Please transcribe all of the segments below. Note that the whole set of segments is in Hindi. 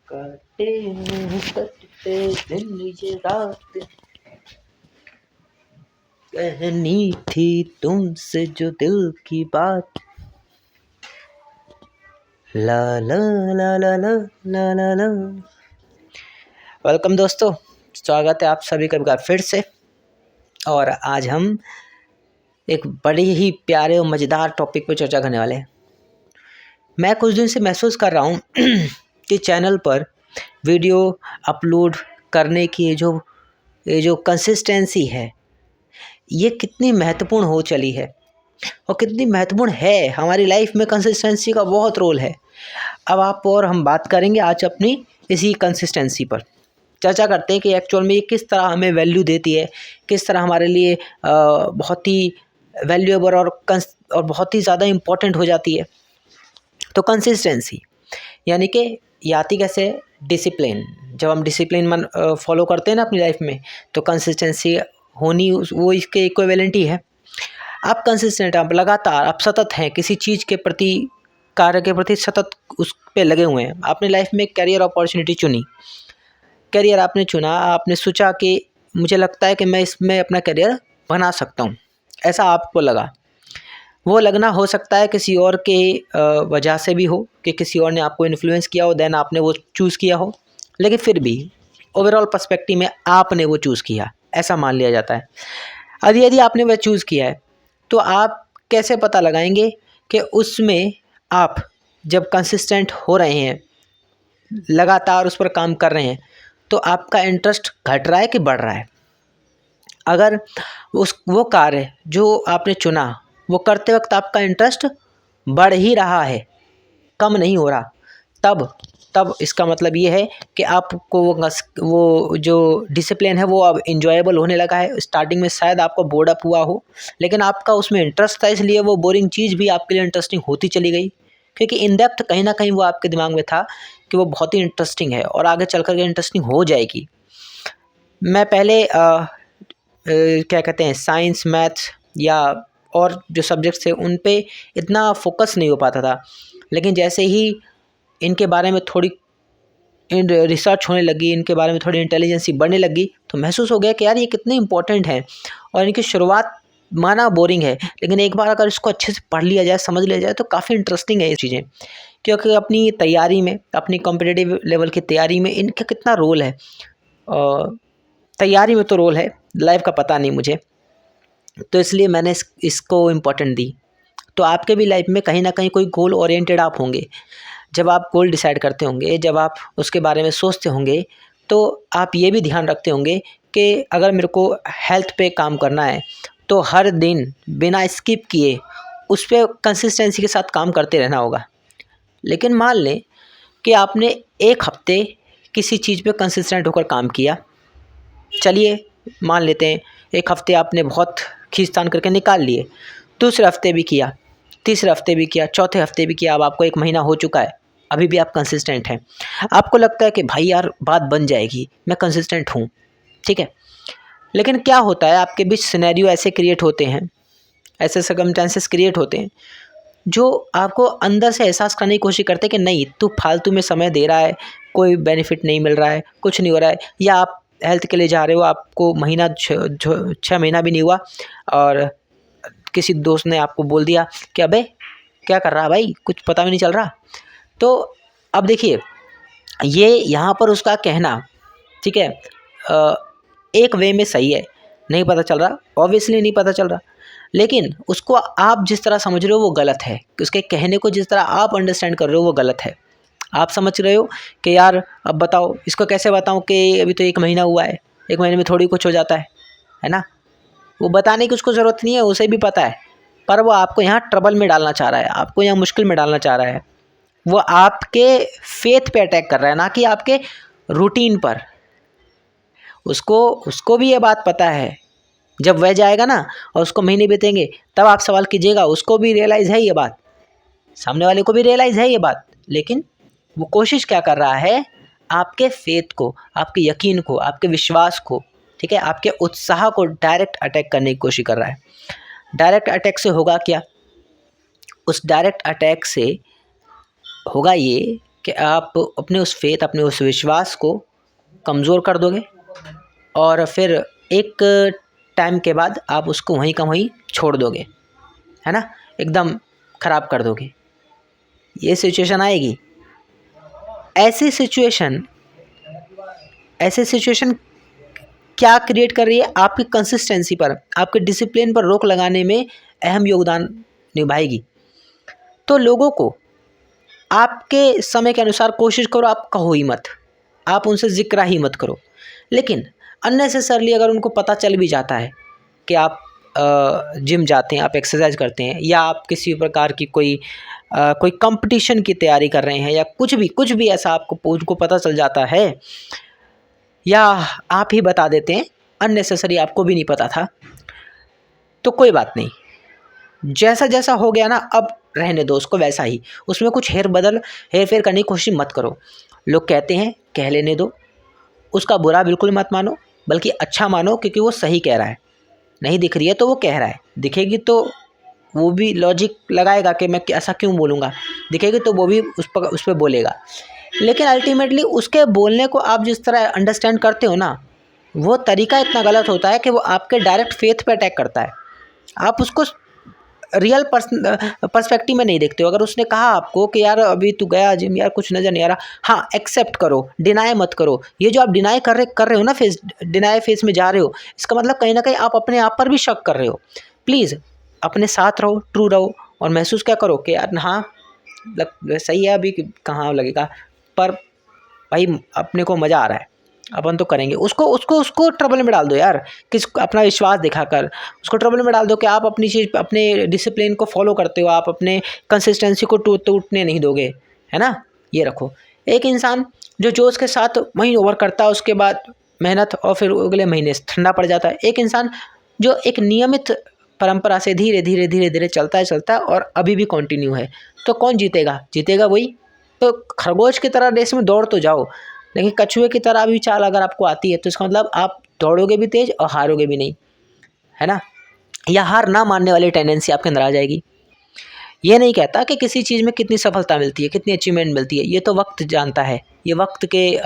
काटे कटते दिन ये रात, कहनी थी तुमसे जो दिल की बात। ला ला ला ला ला ला ला ला। वेलकम दोस्तों, स्वागत है आप सभी का फिर से। और आज हम एक बड़ी ही प्यारे और मज़ेदार टॉपिक पर चर्चा करने वाले हैं। मैं कुछ दिन से महसूस कर रहा हूँ कि चैनल पर वीडियो अपलोड करने की ये जो कंसिस्टेंसी है, ये कितनी महत्वपूर्ण हो चली है और कितनी महत्वपूर्ण है। हमारी लाइफ में कंसिस्टेंसी का बहुत रोल है। अब आप और हम बात करेंगे आज अपनी इसी कंसिस्टेंसी पर। चर्चा करते हैं कि एक्चुअल में ये किस तरह हमें वैल्यू देती है, किस तरह हमारे लिए बहुत ही वैल्यूएबल और बहुत ही ज़्यादा इम्पोर्टेंट हो जाती है। तो कंसिस्टेंसी यानी कि आती कैसे, डिसिप्लिन। जब हम डिसिप्लिन फॉलो करते हैं ना अपनी लाइफ में, तो कंसिस्टेंसी होनी वो इसके इक्विवेलेंट ही है। आप कंसिस्टेंट, आप लगातार, आप सतत हैं किसी चीज़ के प्रति, कार्य के प्रति सतत उस पे लगे हुए हैं। आपने लाइफ में करियर अपॉर्चुनिटी चुनी, करियर आपने चुना, आपने सोचा कि मुझे लगता है कि मैं इसमें अपना करियर बना सकता हूँ, ऐसा आपको लगा। वो लगना हो सकता है किसी और के वजह से भी हो, कि किसी और ने आपको इन्फ्लुएंस किया हो, देन आपने वो चूज़ किया हो, लेकिन फिर भी ओवरऑल पर्सपेक्टिव में आपने वो चूज़ किया, ऐसा मान लिया जाता है। यदि आपने वह चूज़ किया है, तो आप कैसे पता लगाएंगे कि उसमें आप जब कंसिस्टेंट हो रहे हैं, लगातार उस पर काम कर रहे हैं, तो आपका इंटरेस्ट घट रहा है कि बढ़ रहा है। अगर वो कार्य जो आपने चुना, वो करते वक्त आपका इंटरेस्ट बढ़ ही रहा है, कम नहीं हो रहा, तब इसका मतलब ये है कि आपको वो जो डिसिप्लिन है वो अब इंजॉयबल होने लगा है। स्टार्टिंग में शायद आपको बोर्ड अप हुआ हो, लेकिन आपका उसमें इंटरेस्ट था, इसलिए वो बोरिंग चीज़ भी आपके लिए इंटरेस्टिंग होती चली गई, क्योंकि इन डेप्थ कहीं ना कहीं वो आपके दिमाग में था कि वो बहुत ही इंटरेस्टिंग है और आगे चल कर के इंटरेस्टिंग हो जाएगी। मैं पहले क्या कहते हैं, साइंस, मैथ्स या और जो सब्जेक्ट्स थे उन पे इतना फोकस नहीं हो पाता था, लेकिन जैसे ही इनके बारे में थोड़ी रिसर्च होने लगी, इनके बारे में थोड़ी इंटेलिजेंसी बढ़ने लगी, तो महसूस हो गया कि यार ये कितने इंपॉर्टेंट हैं। और इनकी शुरुआत माना बोरिंग है, लेकिन एक बार अगर इसको अच्छे से पढ़ लिया जाए, समझ लिया जाए, तो काफ़ी इंटरेस्टिंग है ये चीज़ें। क्योंकि अपनी तैयारी में, अपनी कॉम्पिटिटिव लेवल की तैयारी में इनका कितना रोल है। तैयारी में तो रोल है, लाइफ का पता नहीं मुझे, तो इसलिए मैंने इसको इम्पोर्टेंट दी। तो आपके भी लाइफ में कहीं ना कहीं कोई गोल ओरिएंटेड आप होंगे। जब आप गोल डिसाइड करते होंगे, जब आप उसके बारे में सोचते होंगे, तो आप ये भी ध्यान रखते होंगे कि अगर मेरे को हेल्थ पे काम करना है, तो हर दिन बिना स्किप किए उस पर कंसिस्टेंसी के साथ काम करते रहना होगा। लेकिन मान लें कि आपने एक हफ्ते किसी चीज़ पे कंसिस्टेंट होकर काम किया, चलिए मान लेते हैं एक हफ्ते आपने बहुत खींचतान करके निकाल लिए, दूसरे हफ्ते भी किया, तीसरे हफ्ते भी किया, चौथे हफ्ते भी किया, अब आपको 1 महीना हो चुका है, अभी भी आप कंसिस्टेंट हैं। आपको लगता है कि भाई यार बात बन जाएगी, मैं कंसिस्टेंट हूँ, ठीक है। लेकिन क्या होता है, आपके बीच सिनेरियो ऐसे क्रिएट होते हैं, ऐसे सर्कमस्टेंसेस क्रिएट होते हैं जो आपको अंदर से एहसास करने की कोशिश करते हैं कि नहीं, तू फालतू में समय दे रहा है, कोई बेनिफिट नहीं मिल रहा है, कुछ नहीं हो रहा है। या आप हेल्थ के लिए जा रहे हो, आपको महीना 6 महीना भी नहीं हुआ, और किसी दोस्त ने आपको बोल दिया कि अबे क्या कर रहा है भाई, कुछ पता भी नहीं चल रहा। तो अब देखिए, ये यहाँ पर उसका कहना, ठीक है, एक वे में सही है, नहीं पता चल रहा, ऑब्वियसली नहीं पता चल रहा, लेकिन उसको आप जिस तरह समझ रहे हो वो गलत है। उसके कहने को जिस तरह आप अंडरस्टैंड कर रहे हो वो गलत है। आप समझ रहे हो कि यार अब बताओ, इसको कैसे बताऊं कि अभी तो 1 महीना हुआ है, 1 महीने में थोड़ी कुछ हो जाता है ना। वो बताने की उसको ज़रूरत नहीं है, उसे भी पता है, पर वो आपको यहाँ ट्रबल में डालना चाह रहा है, आपको यहाँ मुश्किल में डालना चाह रहा है। वो आपके फेथ पे अटैक कर रहा है, ना कि आपके रूटीन पर। उसको भी ये बात पता है। जब वह जाएगा ना और उसको महीने बीतेंगे, तब आप सवाल कीजिएगा, उसको भी रियलाइज़ है ये बात, सामने वाले को भी रियलाइज़ है ये बात, लेकिन वो कोशिश क्या कर रहा है, आपके फेथ को, आपके यकीन को, आपके विश्वास को, ठीक है, आपके उत्साह को डायरेक्ट अटैक करने की कोशिश कर रहा है। डायरेक्ट अटैक से होगा क्या, उस डायरेक्ट अटैक से होगा ये कि आप अपने उस फेथ, अपने उस विश्वास को कमज़ोर कर दोगे और फिर एक टाइम के बाद आप उसको वहीं का वहीं छोड़ दोगे, है ना, एकदम ख़राब कर दोगे। ये सिचुएशन आएगी। ऐसी सिचुएशन क्या क्रिएट कर रही है? आपकी कंसिस्टेंसी पर, आपके डिसिप्लिन पर रोक लगाने में अहम योगदान निभाएगी। तो लोगों को आपके समय के अनुसार कोशिश करो आप कहो ही मत, आप उनसे ज़िक्र ही मत करो। लेकिन अननेसेसरली अगर उनको पता चल भी जाता है कि आप जिम जाते हैं, आप एक्सरसाइज करते हैं, या आप किसी प्रकार की कोई कंपटीशन की तैयारी कर रहे हैं, या कुछ भी ऐसा आपको उनको पता चल जाता है, या आप ही बता देते हैं, अननेसेसरी आपको भी नहीं पता था, तो कोई बात नहीं, जैसा जैसा हो गया ना, अब रहने दो उसको वैसा ही। उसमें कुछ हेर फेर करने की कोशिश मत करो। लोग कहते हैं, कह लेने दो, उसका बुरा बिल्कुल मत मानो, बल्कि अच्छा मानो, क्योंकि वो सही कह रहा है। नहीं दिख रही है तो वो कह रहा है, दिखेगी तो वो भी लॉजिक लगाएगा कि मैं ऐसा क्यों बोलूँगा, दिखेगी तो वो भी उस पर बोलेगा। लेकिन अल्टीमेटली उसके बोलने को आप जिस तरह अंडरस्टैंड करते हो ना, वो तरीका इतना गलत होता है कि वो आपके डायरेक्ट फेथ पे अटैक करता है। आप उसको रियल पर्सपेक्टिव में नहीं देखते हो। अगर उसने कहा आपको कि यार अभी तू गया जिम, यार कुछ नज़र नहीं आ रहा, हाँ एक्सेप्ट करो, डिनाई मत करो। ये जो आप डिनाई कर रहे हो ना, डिनाई फेज में जा रहे हो, इसका मतलब कहीं ना कहीं आप अपने आप पर भी शक कर रहे हो। प्लीज़ अपने साथ रहो, ट्रू रहो, और महसूस क्या करो कि यार हाँ सही है, अभी कहाँ लगेगा, पर भाई अपने को मज़ा आ रहा है, अपन तो करेंगे। उसको ट्रबल में डाल दो यार, अपना विश्वास दिखाकर उसको ट्रबल में डाल दो कि आप अपनी चीज़, अपने डिसिप्लिन को फॉलो करते हो, आप अपने कंसिस्टेंसी को टूटने नहीं दोगे, है ना। ये रखो। एक इंसान जो जोश के साथ महीने ओवर करता है, उसके बाद मेहनत, और फिर अगले महीने ठंडा पड़ जाता है। एक इंसान जो एक नियमित परंपरा से धीरे धीरे चलता है और अभी भी कंटिन्यू है, तो कौन जीतेगा वही। तो खरगोश की तरह रेस में दौड़ तो जाओ, लेकिन कछुए की तरह भी चाल अगर आपको आती है तो इसका मतलब आप दौड़ोगे भी तेज और हारोगे भी नहीं, है ना। या हार ना मानने वाली टेंडेंसी आपके अंदर आ जाएगी। ये नहीं कहता कि किसी चीज़ में कितनी सफलता मिलती है, कितनी अचीवमेंट मिलती है, ये तो वक्त जानता है, ये वक्त के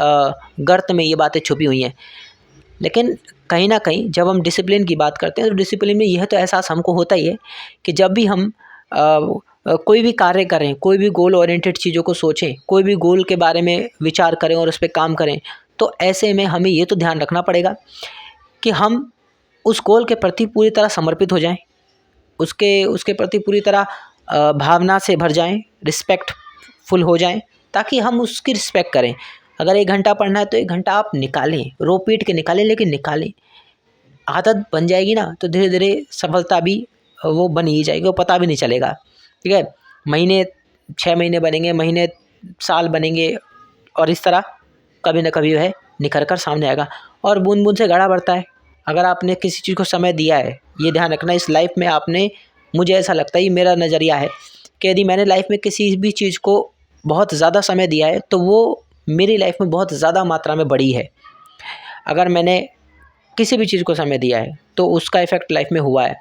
गर्त में ये बातें छुपी हुई हैं। लेकिन कहीं ना कहीं जब हम डिसिप्लिन की बात करते हैं, तो डिसिप्लिन में यह तो एहसास हमको होता ही है कि जब भी हम कोई भी कार्य करें, कोई भी गोल ओरिएंटेड चीज़ों को सोचें, कोई भी गोल के बारे में विचार करें और उस पर काम करें, तो ऐसे में हमें ये तो ध्यान रखना पड़ेगा कि हम उस गोल के प्रति पूरी तरह समर्पित हो जाएं, उसके प्रति पूरी तरह भावना से भर जाएं, रिस्पेक्टफुल हो जाएं, ताकि हम उसकी रिस्पेक्ट करें। अगर 1 घंटा पढ़ना है तो 1 घंटा आप निकालें, रो पीट के निकालें, लेकिन निकालें। आदत बन जाएगी ना, तो धीरे धीरे सफलता भी वो बन ही जाएगी, वो पता भी नहीं चलेगा। ठीक है, महीने 6 महीने बनेंगे, महीने साल बनेंगे, और इस तरह कभी ना कभी वह निखर कर सामने आएगा। और बूंद बूंद से घड़ा भरता है। अगर आपने किसी चीज़ को समय दिया है, ये ध्यान रखना, इस लाइफ में आपने, मुझे ऐसा लगता है, ये मेरा नज़रिया है कि यदि मैंने लाइफ में किसी भी चीज़ को बहुत ज़्यादा समय दिया है, तो वो मेरी लाइफ में बहुत ज़्यादा मात्रा में बड़ी है। अगर मैंने किसी भी चीज़ को समय दिया है तो उसका इफ़ेक्ट लाइफ में हुआ है,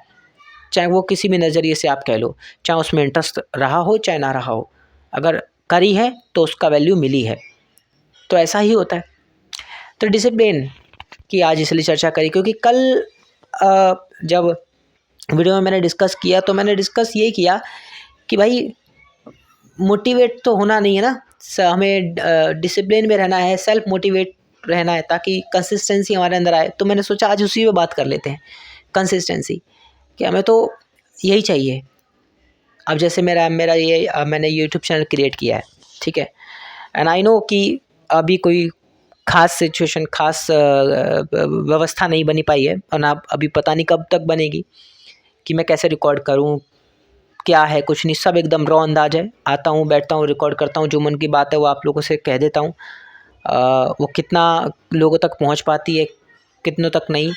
चाहे वो किसी भी नज़रिए से आप कह लो, चाहे उसमें इंटरेस्ट रहा हो चाहे ना रहा हो, अगर करी है तो उसका वैल्यू मिली है। तो ऐसा ही होता है। तो डिसिप्लिन की आज इसलिए चर्चा करी क्योंकि कल जब वीडियो में मैंने डिस्कस किया, तो मैंने डिस्कस ये किया कि भाई मोटिवेट तो होना नहीं है ना, हमें डिसिप्लिन में रहना है, सेल्फ मोटिवेट रहना है, ताकि कंसिस्टेंसी हमारे अंदर आए। तो मैंने सोचा आज उसी पे बात कर लेते हैं, कंसिस्टेंसी, कि हमें तो यही चाहिए। अब जैसे मेरा ये मैंने यूट्यूब चैनल क्रिएट किया है, ठीक है, एंड आई नो कि अभी कोई ख़ास सिचुएशन, ख़ास व्यवस्था नहीं बनी पाई है, और ना अभी पता नहीं कब तक बनेगी कि मैं कैसे रिकॉर्ड करूँ, क्या है, कुछ नहीं, सब एकदम रॉ अंदाज है। आता हूँ, बैठता हूँ, रिकॉर्ड करता हूँ, जो मन की बात है वो आप लोगों से कह देता हूँ। वो कितना लोगों तक पहुँच पाती है, कितनों तक नहीं,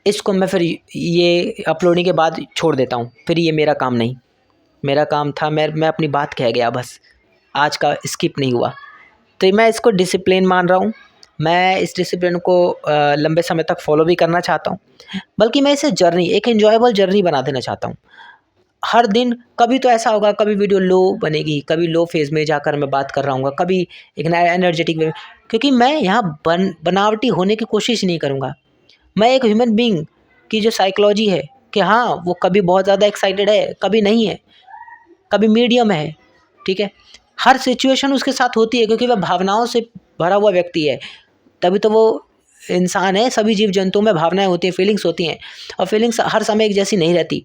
इसको मैं फिर ये अपलोडिंग के बाद छोड़ देता हूँ। फिर ये मेरा काम नहीं, मेरा काम था, मैं अपनी बात कह गया, बस आज का स्किप नहीं हुआ। तो मैं इसको डिसिप्लिन मान रहा हूँ। मैं इस डिसिप्लिन को लंबे समय तक फॉलो भी करना चाहता हूँ, बल्कि मैं इसे जर्नी, एक एन्जॉयबल जर्नी बना देना चाहता हूँ। हर दिन कभी तो ऐसा होगा, कभी वीडियो लो बनेगी, कभी लो फेज़ में जाकर मैं बात कर रहा हूँगा, कभी एक एनर्जेटिक वे में, क्योंकि मैं यहाँ बनावटी होने की कोशिश नहीं करूँगा। मैं एक ह्यूमन बीइंग की जो साइकोलॉजी है कि हाँ, वो कभी बहुत ज़्यादा एक्साइटेड है, कभी नहीं है, कभी मीडियम है, ठीक है? हर सिचुएशन उसके साथ होती है, क्योंकि वह भावनाओं से भरा हुआ व्यक्ति है, तभी तो वो इंसान है। सभी जीव जंतुओं में भावनाएँ होती हैं, फीलिंग्स होती हैं, और फीलिंग्स हर समय एक जैसी नहीं रहती,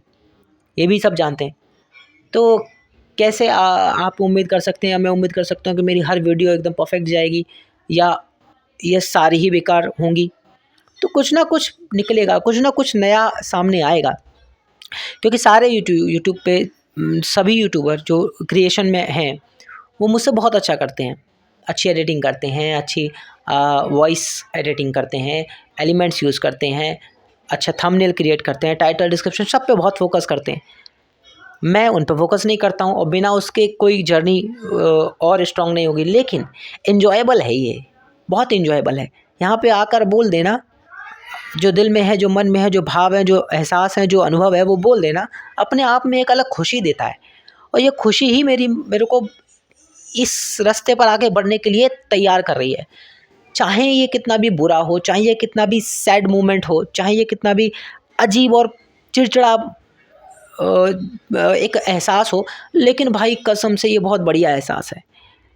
ये भी सब जानते हैं। तो कैसे आप उम्मीद कर सकते हैं या मैं उम्मीद कर सकता हूँ कि मेरी हर वीडियो एकदम परफेक्ट जाएगी, या ये सारी ही बेकार होंगी? तो कुछ ना कुछ निकलेगा, कुछ ना कुछ नया सामने आएगा, क्योंकि सारे यूट्यूब पे सभी यूट्यूबर जो क्रिएशन में हैं वो मुझसे बहुत अच्छा करते हैं, अच्छी एडिटिंग करते हैं, अच्छी वॉइस एडिटिंग करते हैं, एलिमेंट्स यूज़ करते हैं, अच्छा थंबनेल क्रिएट करते हैं, टाइटल डिस्क्रिप्शन सब पे बहुत फोकस करते हैं। मैं उन पे फोकस नहीं करता हूँ, और बिना उसके कोई जर्नी और स्ट्रॉन्ग नहीं होगी। लेकिन इन्जॉयबल है ये, बहुत इन्जॉयबल है। यहाँ पे आकर बोल देना जो दिल में है, जो मन में है, जो भाव है, जो एहसास है, जो अनुभव है, वो बोल देना अपने आप में एक अलग खुशी देता है। और ये खुशी ही मेरे को इस रास्ते पर आगे बढ़ने के लिए तैयार कर रही है। चाहे ये कितना भी बुरा हो, चाहे ये कितना भी सैड मोमेंट हो, चाहे ये कितना भी अजीब और चिड़चिड़ा एक एहसास हो, लेकिन भाई कसम से ये बहुत बढ़िया एहसास है।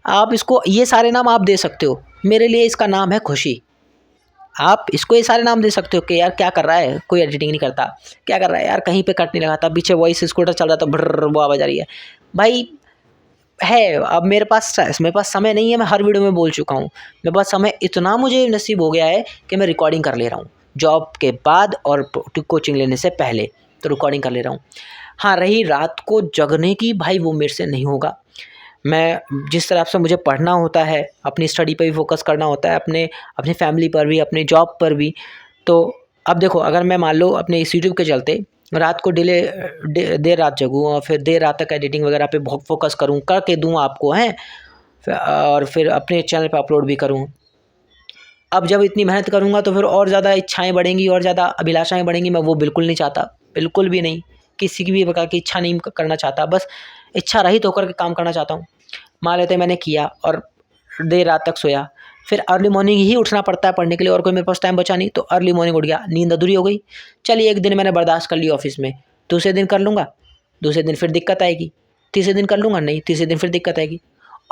आप इसको ये सारे नाम आप दे सकते हो, मेरे लिए इसका नाम है खुशी। आप इसको ये सारे नाम दे सकते हो कि यार क्या कर रहा है, कोई एडिटिंग नहीं करता, क्या कर रहा है यार, कहीं पे कट नहीं लगाता, पीछे वॉइस स्कूटर चल रहा था, भर्र वो आवाज़ आ रही है। भाई है, अब मेरे पास समय नहीं है, मैं हर वीडियो में बोल चुका हूँ। मेरे पास समय इतना मुझे नसीब हो गया है कि मैं रिकॉर्डिंग कर ले रहा हूँ, जॉब के बाद और कोचिंग लेने से पहले तो रिकॉर्डिंग कर ले रहा हूँ। हाँ, रही रात को जगने की, भाई वो मेरे से नहीं होगा। मैं जिस तरह से मुझे पढ़ना होता है, अपनी स्टडी पे भी फोकस करना होता है, अपनी फैमिली पर भी, अपने जॉब पर भी। तो अब देखो, अगर मैं मान लो अपने इस यूट्यूब के चलते रात को देर रात जगूँ और फिर देर रात तक एडिटिंग वगैरह पे बहुत फोकस करूँ, करके दूँ आपको हैं, और फिर अपने चैनल पे अपलोड भी करूँ। अब जब इतनी मेहनत करूँगा तो फिर और ज़्यादा इच्छाएँ बढ़ेंगी, और ज़्यादा अभिलाषाएँ बढ़ेंगी। मैं वो बिल्कुल नहीं चाहता, बिल्कुल भी नहीं। किसी की भी प्रकार की इच्छा नहीं करना चाहता, बस इच्छा रहित होकर के काम करना चाहता हूँ। मान लेते हैं मैंने किया और देर रात तक सोया, फिर अर्ली मॉर्निंग ही उठना पड़ता है पढ़ने के लिए, और कोई मेरे पास टाइम बचा नहीं, तो अर्ली मॉर्निंग उठ गया, नींद अधूरी हो गई। चलिए, एक दिन मैंने बर्दाश्त कर ली ऑफिस में, दूसरे दिन कर लूँगा, दूसरे दिन फिर दिक्कत आएगी, तीसरे दिन कर लूँगा नहीं, तीसरे दिन फिर दिक्कत आएगी।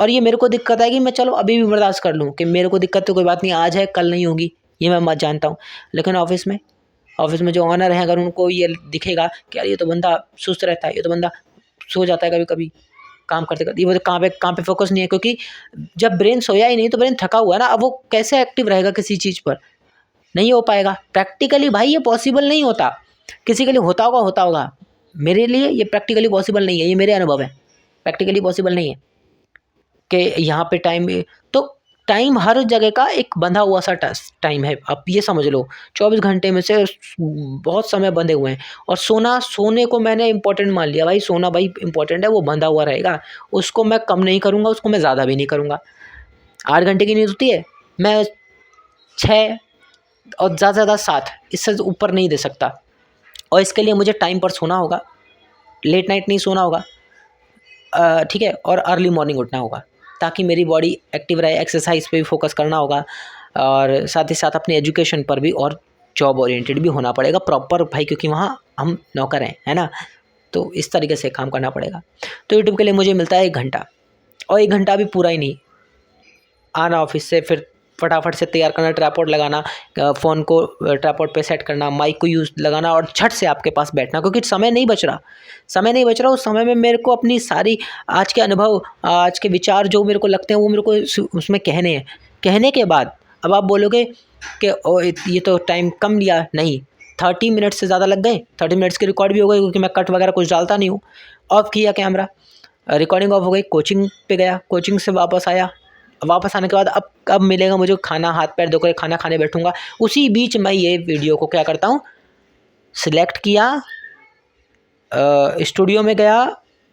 और ये मेरे को दिक्कत आएगी, मैं चलो अभी भी बर्दाश्त कर लूँ कि मेरे को दिक्कत तो कोई बात नहीं, आज है कल नहीं होगी, ये मैं मत जानता हूँ। लेकिन ऑफिस में जो ऑनर हैं, अगर उनको ये दिखेगा कि यार ये तो बंदा सुस्त रहता है, ये तो बंदा सो जाता है कभी कभी काम करते करते, ये वो काम पे फोकस नहीं है, क्योंकि जब ब्रेन सोया ही नहीं तो ब्रेन थका हुआ है ना, अब वो कैसे एक्टिव रहेगा किसी चीज़ पर, नहीं हो पाएगा प्रैक्टिकली। भाई ये पॉसिबल नहीं होता, किसी के लिए होता होगा, मेरे लिए ये प्रैक्टिकली पॉसिबल नहीं है, ये मेरे अनुभव है, प्रैक्टिकली पॉसिबल नहीं है कि यहाँ पे तो टाइम हर जगह का एक बंधा हुआ सा टाइम है। आप ये समझ लो 24 घंटे में से बहुत समय बंधे हुए हैं, और सोने को मैंने इंपॉर्टेंट मान लिया। भाई सोना भाई इंपॉर्टेंट है, वो बंधा हुआ रहेगा, उसको मैं कम नहीं करूँगा, उसको मैं ज़्यादा भी नहीं करूँगा। 8 घंटे की नींद होती है, मैं 6 और ज़्यादा से ज़्यादा 7, इससे ऊपर नहीं दे सकता। और इसके लिए मुझे टाइम पर सोना होगा, लेट नाइट नहीं सोना होगा, ठीक है, और अर्ली मॉर्निंग उठना होगा, ताकि मेरी बॉडी एक्टिव रहे। एक्सरसाइज पे भी फोकस करना होगा, और साथ ही साथ अपने एजुकेशन पर भी, और जॉब ओरिएंटेड भी होना पड़ेगा प्रॉपर भाई, क्योंकि वहाँ हम नौकर हैं, है ना। तो इस तरीके से काम करना पड़ेगा। तो यूट्यूब के लिए मुझे मिलता है 1 घंटा, और 1 घंटा भी पूरा ही नहीं, आना ऑफिस से, फिर फटाफट से तैयार करना, ट्राइपॉड लगाना, फ़ोन को ट्राइपॉड पे सेट करना, माइक को यूज़ लगाना, और झट से आपके पास बैठना, क्योंकि समय नहीं बच रहा। उस समय में मेरे को अपनी सारी आज के अनुभव, आज के विचार जो मेरे को लगते हैं, वो मेरे को उसमें कहने हैं। कहने के बाद अब आप बोलोगे कि ओ ये तो टाइम कम लिया, नहीं, 30 मिनट से ज़्यादा लग गए। 30 मिनट्स की रिकॉर्ड भी हो गई, क्योंकि मैं कट वगैरह कुछ डालता नहीं हूँ। ऑफ़ किया कैमरा, रिकॉर्डिंग ऑफ हो गई, कोचिंग पे गया, कोचिंग से वापस आया, वापस आने के बाद अब मिलेगा मुझे खाना, हाथ पैर धोकर खाना खाने बैठूंगा। उसी बीच मैं ये वीडियो को क्या करता हूँ, सिलेक्ट किया, स्टूडियो में गया,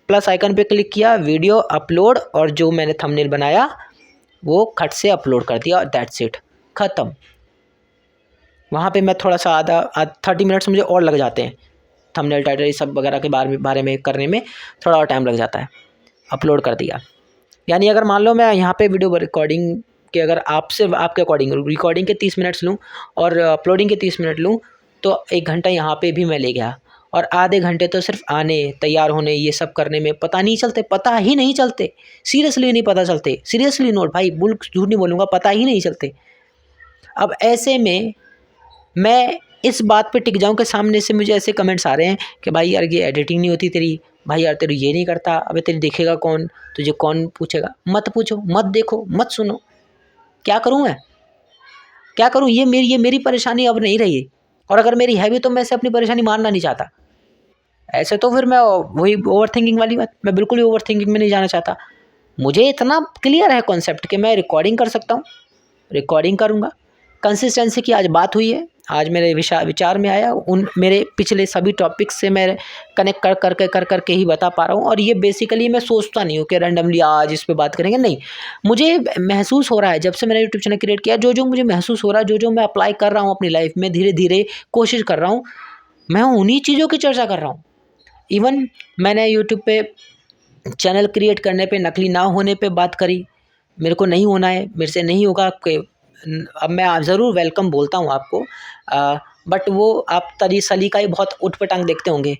प्लस आइकन पे क्लिक किया, वीडियो अपलोड, और जो मैंने थंबनेल बनाया वो खट से अपलोड कर दिया, और दैट्स इट, ख़त्म। वहाँ पे मैं थोड़ा सा 30 मिनट्स मुझे और लग जाते हैं, थंबनेल टाइटल ये सब वगैरह के बारे में करने में थोड़ा और टाइम लग जाता है। अपलोड कर दिया, यानी अगर मान लो मैं यहाँ पे वीडियो रिकॉर्डिंग के अगर आपसे आपके अकॉर्डिंग रिकॉर्डिंग के 30 मिनट्स लूँ और अपलोडिंग के 30 मिनट लूँ तो 1 घंटा यहाँ पे भी मैं ले गया, और आधे घंटे तो सिर्फ आने तैयार होने ये सब करने में पता ही नहीं चलते। सीरियसली नहीं पता चलते, सीरियसली नोट भाई, झूठ नहीं बोलूँगा, पता ही नहीं चलते। अब ऐसे में मैं इस बात पे टिक जाऊँ कि सामने से मुझे ऐसे कमेंट्स आ रहे हैं कि भाई यार ये एडिटिंग नहीं होती तेरी, भाई यार तेरी ये नहीं करता, अबे तेरी देखेगा कौन, तुझे कौन पूछेगा। मत पूछो, मत देखो, मत सुनो, क्या करूँ मैं, क्या करूँ। ये मेरी परेशानी अब नहीं रही, और अगर मेरी है भी तो मैं इसे अपनी परेशानी मानना नहीं चाहता। ऐसे तो फिर मैं वही ओवर थिंकिंग वाली बात, मैं बिल्कुल ही ओवर थिंकिंग में नहीं जाना चाहता। मुझे इतना क्लियर है कॉन्सेप्ट कि मैं रिकॉर्डिंग कर सकता हूँ, रिकॉर्डिंग करूँगा। कंसिस्टेंसी की आज बात हुई है, आज मेरे विचार में आया, उन मेरे पिछले सभी टॉपिक्स से मैं कनेक्ट कर करके ही बता पा रहा हूँ। और ये बेसिकली मैं सोचता नहीं हूँ कि रैंडमली आज इस पे बात करेंगे, नहीं, मुझे महसूस हो रहा है जब से मैंने यूट्यूब चैनल क्रिएट किया, जो मुझे महसूस हो रहा है, जो मैं अप्लाई कर रहा हूँ अपनी लाइफ में, धीरे धीरे कोशिश कर रहा हूँ, मैं उन्हीं चीज़ों की चर्चा कर रहा हूँ। इवन मैंने यूट्यूब पे चैनल क्रिएट करने पे नकली ना होने पे बात करी, मेरे को नहीं होना है, मेरे से नहीं होगा। अब मैं ज़रूर वेलकम बोलता हूँ आपको, बट वो आप सलीका ही बहुत उटपटांग देखते होंगे।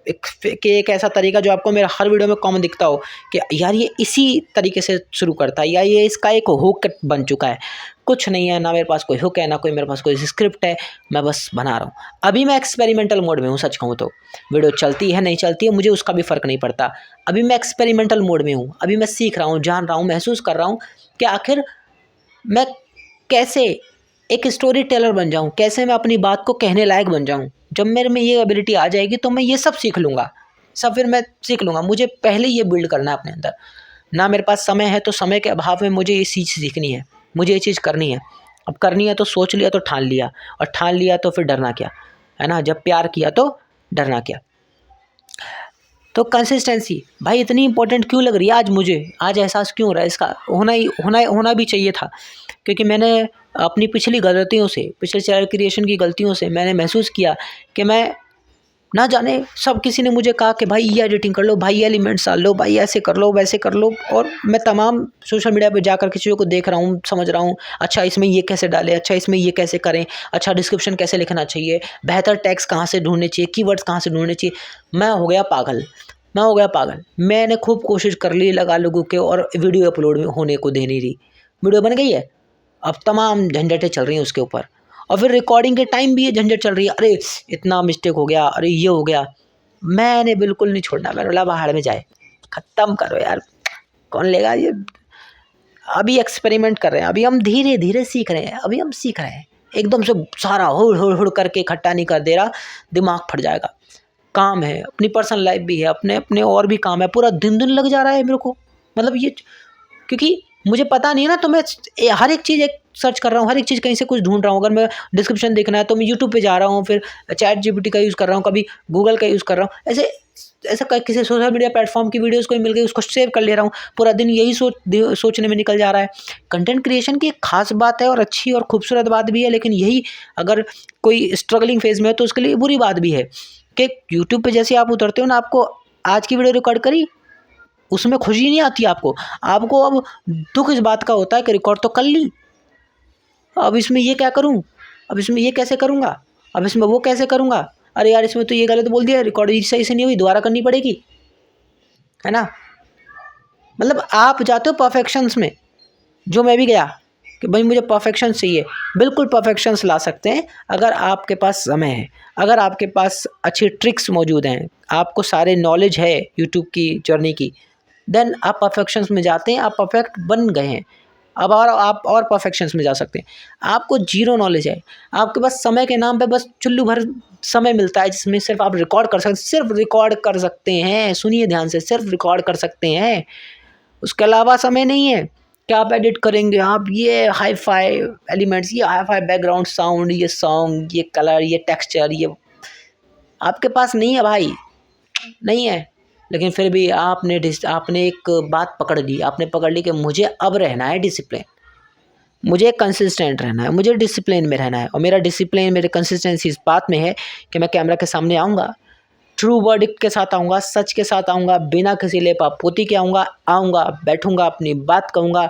एक ऐसा तरीका जो आपको मेरा हर वीडियो में कॉमन दिखता हो कि यार ये इसी तरीके से शुरू करता है, या ये इसका एक हुक बन चुका है। कुछ नहीं है, ना मेरे पास कोई हुक है, ना कोई मेरे पास कोई स्क्रिप्ट है, मैं बस बना रहा हूँ। अभी मैं एक्सपेरिमेंटल मोड में हूँ, सच कहूँ तो वीडियो चलती है नहीं चलती है मुझे उसका भी फ़र्क नहीं पड़ता। अभी मैं एक्सपेरिमेंटल मोड में हूँ, अभी मैं सीख रहा हूँ, जान रहा हूँ, महसूस कर रहा हूँ कि आखिर मैं कैसे एक स्टोरी टेलर बन जाऊँ, कैसे मैं अपनी बात को कहने लायक बन जाऊँ। जब मेरे में ये एबिलिटी आ जाएगी तो मैं ये सब सीख लूँगा, सब फिर मैं सीख लूँगा। मुझे पहले ये बिल्ड करना है अपने अंदर। ना मेरे पास समय है तो समय के अभाव में मुझे ये चीज़ सीखनी है, मुझे ये चीज़ करनी है। अब करनी है तो सोच लिया तो ठान लिया, और ठान लिया तो फिर डरना क्या, है ना। जब प्यार किया तो डरना क्या। तो कंसिस्टेंसी भाई इतनी इंपॉर्टेंट क्यों लग रही है आज मुझे, आज एहसास क्यों हो रहा है इसका, होना भी चाहिए था। क्योंकि मैंने अपनी पिछली गलतियों से, पिछले चैनल क्रिएशन की गलतियों से मैंने महसूस किया कि मैं ना जाने सब किसी ने मुझे कहा कि भाई ये एडिटिंग कर लो, भाई ये एलिमेंट्स डाल लो, भाई ऐसे कर लो, वैसे कर लो। और मैं तमाम सोशल मीडिया पे जाकर किसी को देख रहा हूँ, समझ रहा हूँ, अच्छा इसमें ये कैसे डालें, अच्छा इसमें ये कैसे करें, अच्छा डिस्क्रिप्शन कैसे लिखना चाहिए, बेहतर टैग्स कहाँ से ढूंढने चाहिए, कीवर्ड्स कहाँ से ढूंढने चाहिए। मैं हो गया पागल, मैंने खूब कोशिश कर ली लगा लोगों के, और वीडियो अपलोड होने को दे नहीं रही। वीडियो बन गई है, अब तमाम झंझटें चल रही हैं उसके ऊपर, और फिर रिकॉर्डिंग के टाइम भी ये झंझट चल रही है, अरे इतना मिस्टेक हो गया, अरे ये हो गया। मैंने बिल्कुल नहीं छोड़ना, मैंने बोला बाहर में जाए, ख़त्म करो यार, कौन लेगा ये। अभी एक्सपेरिमेंट कर रहे हैं, अभी हम धीरे धीरे सीख रहे हैं, अभी हम सीख रहे हैं। एकदम से सारा हुड़ करके इकट्ठा नहीं कर दे रहा, दिमाग फट जाएगा। काम है, अपनी पर्सनल लाइफ भी है, अपने अपने और भी काम है, पूरा दिन लग जा रहा है मेरे को। मतलब ये क्योंकि मुझे पता नहीं है ना, तो मैं हर एक चीज़ सर्च कर रहा हूँ, हर एक चीज़ कहीं से कुछ ढूंढ रहा हूँ। अगर मैं डिस्क्रिप्शन देखना है तो मैं यूट्यूब पे जा रहा हूँ, फिर चैट जीपीटी का यूज़ कर रहा हूँ, कभी गूगल का यूज़ कर रहा हूँ। ऐसा किसी सोशल मीडिया प्लेटफॉर्म की वीडियोस कोई मिल गई उसको सेव कर ले रहा हूँ। पूरा दिन यही सोचने में निकल जा रहा है। कंटेंट क्रिएशन की एक खास बात है, और अच्छी और खूबसूरत बात भी है, लेकिन यही अगर कोई स्ट्रगलिंग फेज़ में है तो उसके लिए बुरी बात भी है कि यूट्यूब पर जैसे आप उतरते हो ना, आपको आज की वीडियो रिकॉर्ड करी, उसमें खुशी नहीं आती आपको अब दुख इस बात का होता है कि रिकॉर्ड तो कर ली, अब इसमें ये क्या करूं, अब इसमें ये कैसे करूंगा, अब इसमें वो कैसे करूंगा, अरे यार इसमें तो ये गलत बोल दिया, रिकॉर्ड सही से नहीं हुई, दोबारा करनी पड़ेगी, है ना। मतलब आप जाते हो परफेक्शंस में, जो मैं भी गया कि भाई मुझे परफेक्शन चाहिए। बिल्कुल परफेक्शंस ला सकते हैं अगर आपके पास समय है, अगर आपके पास अच्छी ट्रिक्स मौजूद हैं, आपको सारे नॉलेज है यूट्यूब की जर्नी की, देन आप परफेक्शंस में जाते हैं, आप परफेक्ट बन गए हैं। अब और आप और परफेक्शंस में जा सकते हैं। आपको जीरो नॉलेज है, आपके पास समय के नाम पे बस चुल्लू भर समय मिलता है जिसमें सिर्फ आप रिकॉर्ड कर सकते, सिर्फ रिकॉर्ड कर सकते हैं। सुनिए ध्यान से, सिर्फ रिकॉर्ड कर सकते हैं, उसके अलावा समय नहीं है कि आप एडिट करेंगे, आप ये हाई फाई एलिमेंट्स, ये हाई फाई बैकग्राउंड साउंड, ये सॉन्ग, ये कलर, ये टेक्सचर, ये आपके पास नहीं है भाई, नहीं है। लेकिन फिर भी आपने एक बात पकड़ ली, आपने पकड़ ली कि मुझे अब रहना है डिसिप्लिन, मुझे कंसिस्टेंट रहना है, मुझे डिसिप्लिन में रहना है, और मेरा डिसिप्लिन, मेरी कंसिस्टेंसी इस बात में है कि मैं कैमरा के सामने आऊँगा, ट्रू वर्डिक्ट के साथ आऊँगा, सच के साथ आऊँगा, बिना किसी लेपापोती के आऊँगा, बैठूँगा, अपनी बात कहूँगा।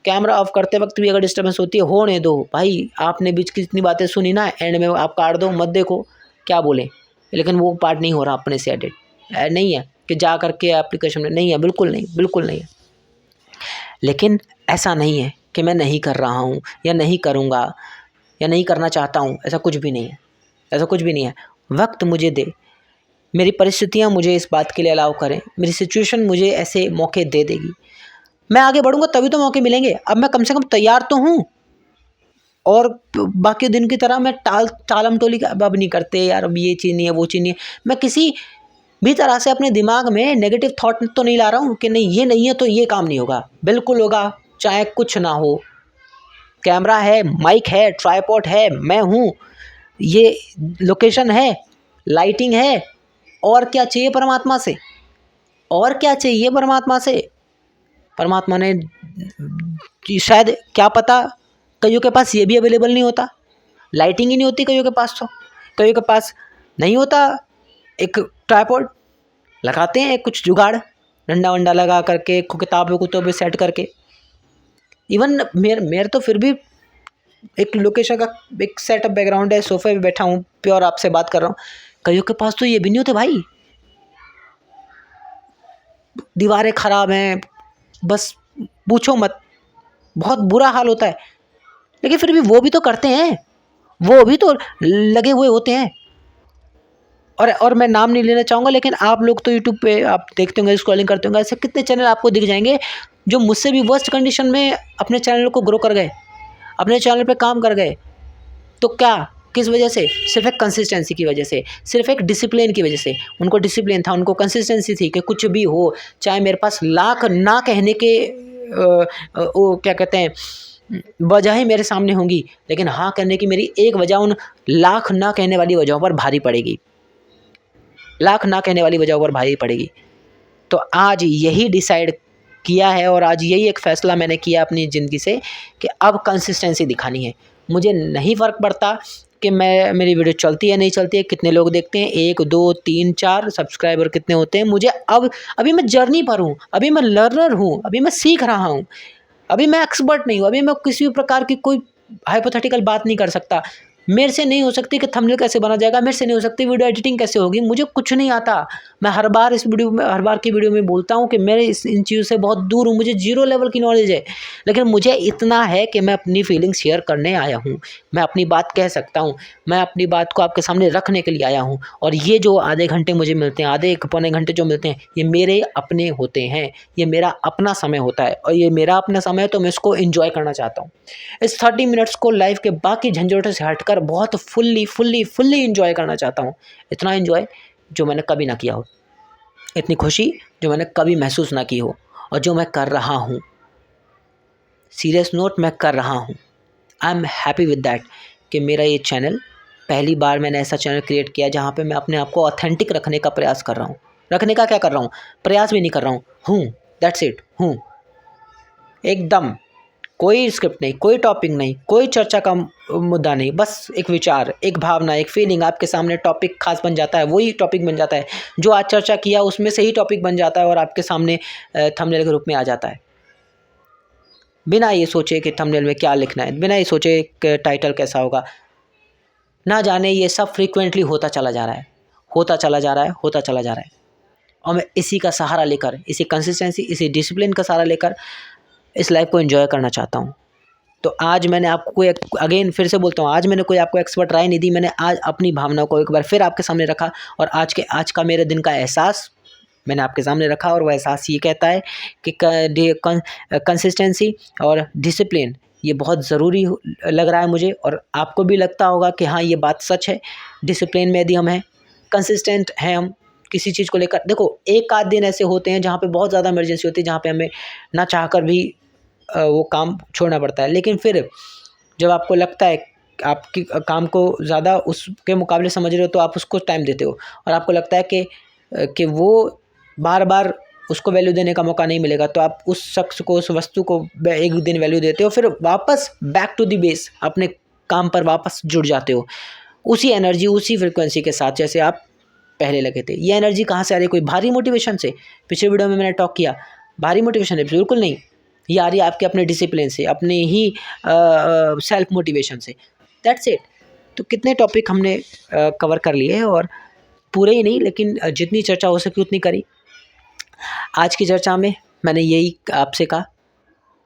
कैमरा ऑफ करते वक्त भी अगर डिस्टर्बेंस होती है, होने दो भाई, आपने बीच की इतनी बातें सुनी ना, एंड में आप काट दो, मत देखो क्या बोलें, लेकिन वो पार्ट नहीं हो रहा अपने से एडिट, नहीं है कि जा करके एप्लीकेशन में, नहीं है, बिल्कुल नहीं, बिल्कुल नहीं है। लेकिन ऐसा नहीं है कि मैं नहीं कर रहा हूँ या नहीं करूँगा या नहीं करना चाहता हूँ, ऐसा कुछ भी नहीं है, ऐसा कुछ भी नहीं है। वक्त मुझे दे, मेरी परिस्थितियाँ मुझे इस बात के लिए अलाउ करें, मेरी सिचुएशन मुझे ऐसे मौके दे देगी, मैं आगे बढ़ूँगा तभी तो मौके मिलेंगे। अब मैं कम से कम तैयार तो हूँ, और बाकी दिन की तरह मैं टालम टोली का अब नहीं करते यार, अब ये चीज़ नहीं है, वो चीज़ नहीं है। मैं किसी भी तरह से अपने दिमाग में नेगेटिव थॉट तो नहीं ला रहा हूँ कि नहीं ये नहीं है तो ये काम नहीं होगा, बिल्कुल होगा, चाहे कुछ ना हो। कैमरा है, माइक है, ट्राइपॉड है, मैं हूँ, ये लोकेशन है, लाइटिंग है, और क्या चाहिए परमात्मा से, और क्या चाहिए परमात्मा से। परमात्मा ने शायद, क्या पता, कईयों के पास ये भी अवेलेबल नहीं होता, लाइटिंग ही नहीं होती कईयों के पास, तो कईयों के पास नहीं होता एक ट्राइपॉड, लगाते हैं कुछ जुगाड़, डंडा वंडा लगा करके, किताबें सेट करके। इवन मेरे तो फिर भी एक लोकेशन का एक सेटअप बैकग्राउंड है, सोफे पे बैठा हूँ, प्योर आपसे बात कर रहा हूँ। कईयों के पास तो ये भी नहीं होते भाई, दीवारें खराब हैं, बस पूछो मत, बहुत बुरा हाल होता है। लेकिन फिर भी वो भी तो करते हैं, वो भी तो लगे हुए होते हैं। और मैं नाम नहीं लेना चाहूँगा, लेकिन आप लोग तो यूट्यूब पे आप देखते होंगे, स्क्रॉलिंग करते होंगे, ऐसे कितने चैनल आपको दिख जाएंगे जो मुझसे भी वर्स्ट कंडीशन में अपने चैनल को ग्रो कर गए, अपने चैनल पे काम कर गए। तो क्या, किस वजह से? सिर्फ एक कंसिस्टेंसी की वजह से, सिर्फ एक डिसिप्लिन की वजह से। उनको डिसिप्लिन था, उनको कंसिस्टेंसी थी कि कुछ भी हो, चाहे मेरे पास लाख ना कहने के वो क्या कहते हैं वजह मेरे सामने होंगी, लेकिन हाँ करने की मेरी एक वजह उन लाख ना कहने वाली वजहों पर भारी पड़ेगी, लाख ना कहने वाली वजहों पर भारी पड़ेगी। तो आज यही डिसाइड किया है, और आज यही एक फ़ैसला मैंने किया अपनी ज़िंदगी से कि अब कंसिस्टेंसी दिखानी है। मुझे नहीं फ़र्क पड़ता कि मेरी वीडियो चलती है नहीं चलती है, कितने लोग देखते हैं, 1 2 3 4 सब्सक्राइबर कितने होते हैं, मुझे अभी मैं जर्नी पर हूँ, अभी मैं लर्नर हूँ, अभी मैं सीख रहा हूँ, अभी मैं एक्सपर्ट नहीं हूँ, अभी मैं किसी भी प्रकार की कोई हाइपोथेटिकल बात नहीं कर सकता। मेरे से नहीं हो सकती कि थंबनेल कैसे बना जाएगा, मेरे से नहीं हो सकती वीडियो एडिटिंग कैसे होगी, मुझे कुछ नहीं आता। मैं हर बार की वीडियो में बोलता हूँ कि मैं इन चीज़ों से बहुत दूर हूँ, मुझे ज़ीरो लेवल की नॉलेज है, लेकिन मुझे इतना है कि मैं अपनी फीलिंग शेयर करने आया हूँ, मैं अपनी बात कह सकता हूँ, मैं अपनी बात को आपके सामने रखने के लिए आया हूँ। और ये जो आधे घंटे मुझे मिलते हैं, आधे एक पौने घंटे जो मिलते हैं, ये मेरे अपने होते हैं, ये मेरा अपना समय होता है, और ये मेरा अपना समय है, तो मैं इसको एंजॉय करना चाहता हूँ। इस 30 मिनट्स को लाइफ के बाकी झंझटों से हटकर बहुत फुल्ली एंजॉय करना चाहता हूँ। इतना एंजॉय जो मैंने कभी ना किया हो, इतनी खुशी जो मैंने कभी महसूस ना की हो, और जो मैं कर रहा हूँ, सीरियस नोट मैं कर रहा हूँ। I am happy with that कि मेरा ये चैनल, पहली बार मैंने ऐसा चैनल क्रिएट किया जहाँ पे मैं अपने आप को ऑथेंटिक रखने का प्रयास कर रहा हूँ। रखने का क्या कर रहा हूँ, प्रयास भी नहीं कर रहा हूँ, दैट्स इट, हूँ एकदम। कोई स्क्रिप्ट नहीं, कोई टॉपिक नहीं, कोई चर्चा का मुद्दा नहीं, बस एक विचार, एक भावना, एक फीलिंग आपके सामने टॉपिक खास बन जाता है, वही टॉपिक बन जाता है जो आज चर्चा किया उसमें से ही टॉपिक बन जाता है और आपके सामने थंबनेल के रूप में आ जाता है, बिना ये सोचे कि थंबनेल में क्या लिखना है, बिना ये सोचे कि टाइटल कैसा होगा। ना जाने ये सब फ्रीक्वेंटली होता चला जा रहा है, होता चला जा रहा है, होता चला जा रहा है, और मैं इसी का सहारा लेकर, इसी कंसिस्टेंसी, इसी डिसिप्लिन का सहारा लेकर इस लाइफ को एंजॉय करना चाहता हूँ। तो आज मैंने आपको कोई, अगेन फिर से बोलता हूँ, आज मैंने कोई आपको एक्सपर्ट राय नहीं दी, मैंने आज अपनी भावनाओं को एक बार फिर आपके सामने रखा, और आज का मेरे दिन का एहसास मैंने आपके सामने रखा, और वह एहसास ये कहता है कि कंसिस्टेंसी और डिसिप्लिन ये बहुत ज़रूरी लग रहा है मुझे, और आपको भी लगता होगा कि हाँ ये बात सच है। डिसिप्लिन में यदि हम हैं, कंसिस्टेंट हैं हम किसी चीज़ को लेकर, देखो एक आध दिन ऐसे होते हैं जहाँ पे बहुत ज़्यादा इमरजेंसी होती है, जहाँ पे हमें ना चाहकर भी वो काम छोड़ना पड़ता है, लेकिन फिर जब आपको लगता है आपकी काम को ज़्यादा उसके मुकाबले समझ रहे हो, तो आप उसको टाइम देते हो, और आपको लगता है कि वो बार बार उसको वैल्यू देने का मौका नहीं मिलेगा, तो आप उस शख्स को, उस वस्तु को एक दिन वैल्यू देते हो, फिर वापस बैक टू द बेस अपने काम पर वापस जुड़ जाते हो उसी एनर्जी, उसी फ्रिक्वेंसी के साथ जैसे आप पहले लगे थे। ये एनर्जी कहाँ से आ रही है? कोई भारी मोटिवेशन से? पिछले वीडियो में मैंने टॉक किया, भारी मोटिवेशन है बिल्कुल नहीं, ये आ रही है आपके अपने डिसिप्लिन से, अपने ही सेल्फ मोटिवेशन से। That's it. तो कितने टॉपिक हमने कवर कर लिए हैं, और पूरे ही नहीं लेकिन जितनी चर्चा हो सकी उतनी करी। आज की चर्चा में मैंने यही आपसे कहा,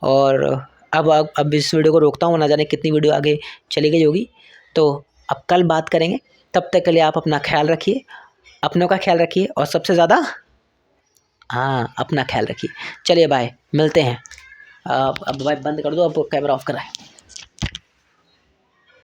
और अब इस वीडियो को रोकता हूँ, ना जाने कितनी वीडियो आगे चली गई होगी। तो अब कल बात करेंगे, तब तक के लिए आप अपना ख्याल रखिए, अपनों का ख्याल रखिए, और सबसे ज़्यादा अपना ख्याल रखिए। चलिए बाय, मिलते हैं। अब भाई बंद कर दो, अब कैमरा ऑफ कराएं।